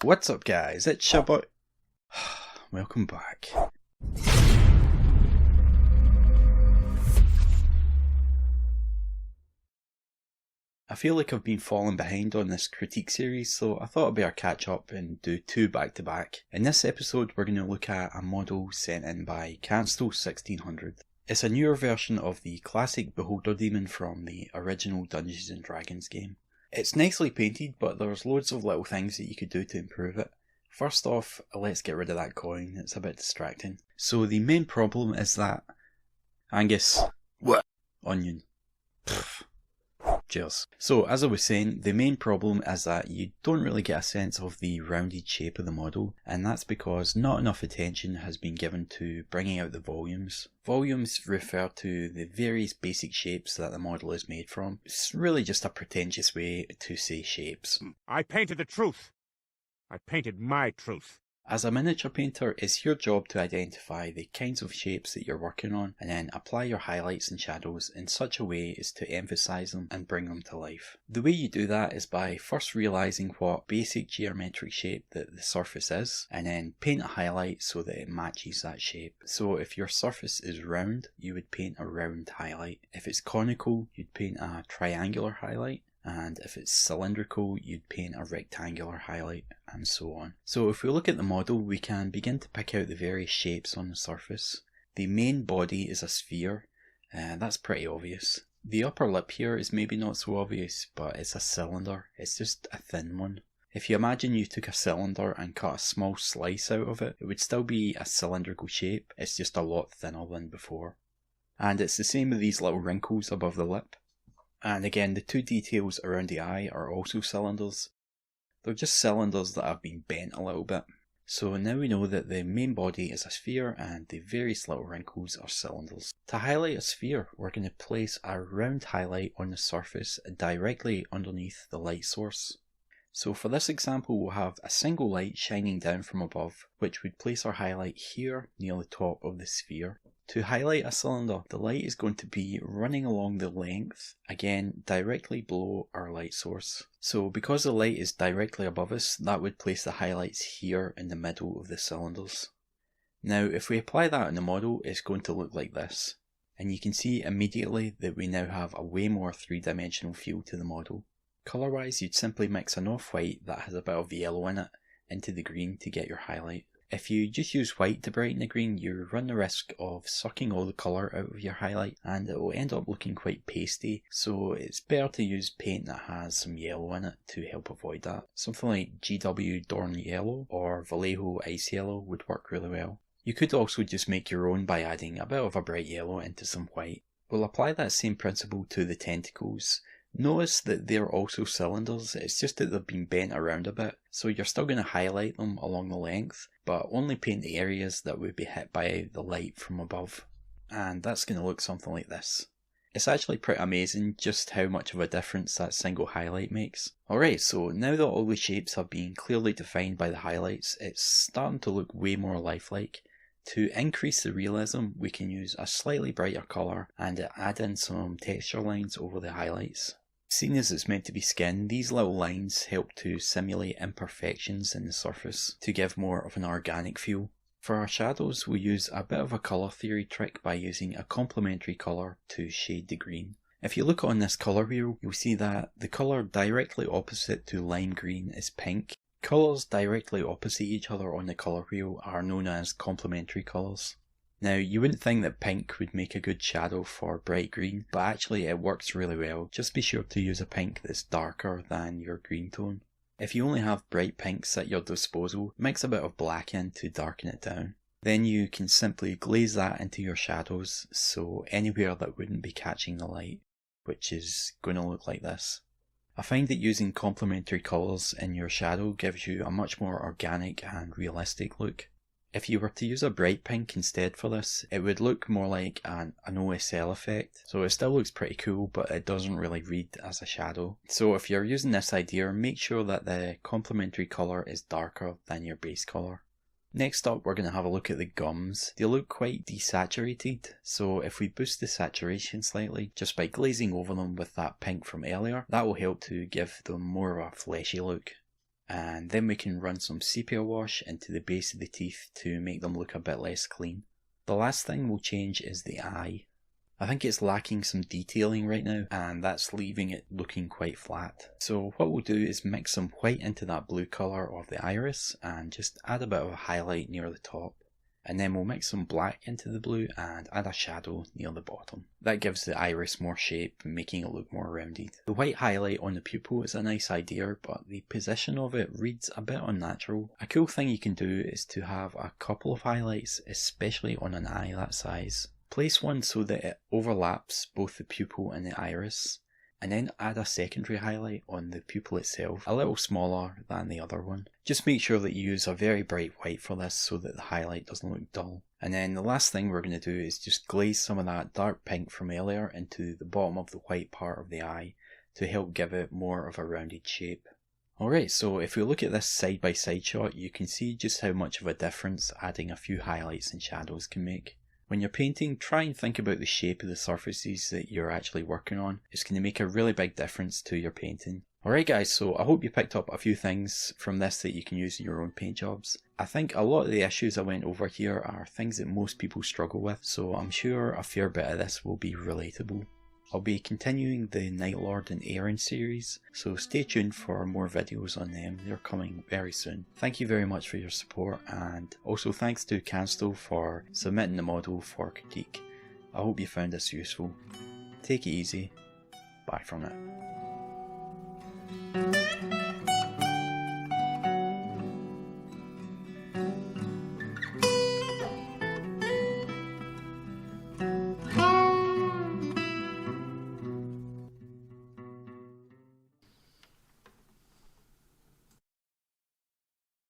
What's up guys, it's your boy. Welcome back. I feel like I've been falling behind on this critique series, so I thought I'd better catch up and do two back to back. In this episode we're going to look at a model sent in by Cancel 1600. It's a newer version of the classic Beholder Demon from the original Dungeons and Dragons game. It's nicely painted, but there's loads of little things that you could do to improve it. First off, let's get rid of that coin, it's a bit distracting. So the main problem is that... Angus. What? Onion. Pfft. Cheers. So as I was saying, the main problem is that you don't really get a sense of the rounded shape of the model, and that's because not enough attention has been given to bringing out the volumes. Volumes refer to the various basic shapes that the model is made from. It's really just a pretentious way to say shapes. I painted the truth. I painted my truth. As a miniature painter, it's your job to identify the kinds of shapes that you're working on and then apply your highlights and shadows in such a way as to emphasize them and bring them to life. The way you do that is by first realizing what basic geometric shape that the surface is, and then paint a highlight so that it matches that shape. So if your surface is round, you would paint a round highlight. If it's conical, you'd paint a triangular highlight. And if it's cylindrical, you'd paint a rectangular highlight, and so on. So if we look at the model, we can begin to pick out the various shapes on the surface. The main body is a sphere, that's pretty obvious. The upper lip here is maybe not so obvious, but it's a cylinder, it's just a thin one. If you imagine you took a cylinder and cut a small slice out of it, it would still be a cylindrical shape, it's just a lot thinner than before. And it's the same with these little wrinkles above the lip. And again, the two details around the eye are also cylinders. They're just cylinders that have been bent a little bit. So now we know that the main body is a sphere and the various little wrinkles are cylinders. To highlight a sphere, we're going to place a round highlight on the surface directly underneath the light source. So for this example, we'll have a single light shining down from above, which would place our highlight here near the top of the sphere. To highlight a cylinder, the light is going to be running along the length, again directly below our light source. So because the light is directly above us, that would place the highlights here in the middle of the cylinders. Now if we apply that in the model, it's going to look like this. And you can see immediately that we now have a way more three-dimensional feel to the model. Colour wise, you'd simply mix an off-white that has a bit of yellow in it into the green to get your highlight. If you just use white to brighten the green, you run the risk of sucking all the colour out of your highlight and it will end up looking quite pasty, so it's better to use paint that has some yellow in it to help avoid that. Something like GW Dorn Yellow or Vallejo Ice Yellow would work really well. You could also just make your own by adding a bit of a bright yellow into some white. We'll apply that same principle to the tentacles. Notice that they're also cylinders, it's just that they've been bent around a bit, so you're still going to highlight them along the length, but only paint the areas that would be hit by the light from above. And that's going to look something like this. It's actually pretty amazing just how much of a difference that single highlight makes. Alright, so now that all the shapes have been clearly defined by the highlights, it's starting to look way more lifelike. To increase the realism, we can use a slightly brighter colour and add in some texture lines over the highlights. Seeing as it's meant to be skin, these little lines help to simulate imperfections in the surface to give more of an organic feel. For our shadows, we use a bit of a colour theory trick by using a complementary colour to shade the green. If you look on this colour wheel, you'll see that the colour directly opposite to lime green is pink. Colours directly opposite each other on the colour wheel are known as complementary colours. Now you wouldn't think that pink would make a good shadow for bright green, but actually it works really well. Just be sure to use a pink that's darker than your green tone. If you only have bright pinks at your disposal, mix a bit of black in to darken it down. Then you can simply glaze that into your shadows, so anywhere that wouldn't be catching the light, which is going to look like this. I find that using complementary colours in your shadow gives you a much more organic and realistic look. If you were to use a bright pink instead for this, it would look more like an OSL effect. So it still looks pretty cool, but it doesn't really read as a shadow. So if you're using this idea, make sure that the complementary colour is darker than your base colour. Next up, we're going to have a look at the gums. They look quite desaturated, so if we boost the saturation slightly, just by glazing over them with that pink from earlier, that will help to give them more of a fleshy look. And then we can run some sepia wash into the base of the teeth to make them look a bit less clean. The last thing we'll change is the eye. I think it's lacking some detailing right now, and that's leaving it looking quite flat. So what we'll do is mix some white into that blue colour of the iris and just add a bit of a highlight near the top. And then we'll mix some black into the blue and add a shadow near the bottom. That gives the iris more shape, making it look more rounded. The white highlight on the pupil is a nice idea, but the position of it reads a bit unnatural. A cool thing you can do is to have a couple of highlights, especially on an eye that size. Place one so that it overlaps both the pupil and the iris, and then add a secondary highlight on the pupil itself, a little smaller than the other one. Just make sure that you use a very bright white for this so that the highlight doesn't look dull. And then the last thing we're going to do is just glaze some of that dark pink from earlier into the bottom of the white part of the eye to help give it more of a rounded shape. Alright, so if we look at this side by side shot, you can see just how much of a difference adding a few highlights and shadows can make. When you're painting, try and think about the shape of the surfaces that you're actually working on. It's going to make a really big difference to your painting. Alright guys, so I hope you picked up a few things from this that you can use in your own paint jobs. I think a lot of the issues I went over here are things that most people struggle with, so I'm sure a fair bit of this will be relatable. I'll be continuing the Night Lord and Aaron series, so stay tuned for more videos on them. They're coming very soon. Thank you very much for your support, and also thanks to Cansto for submitting the model for critique. I hope you found this useful. Take it easy. Bye from now.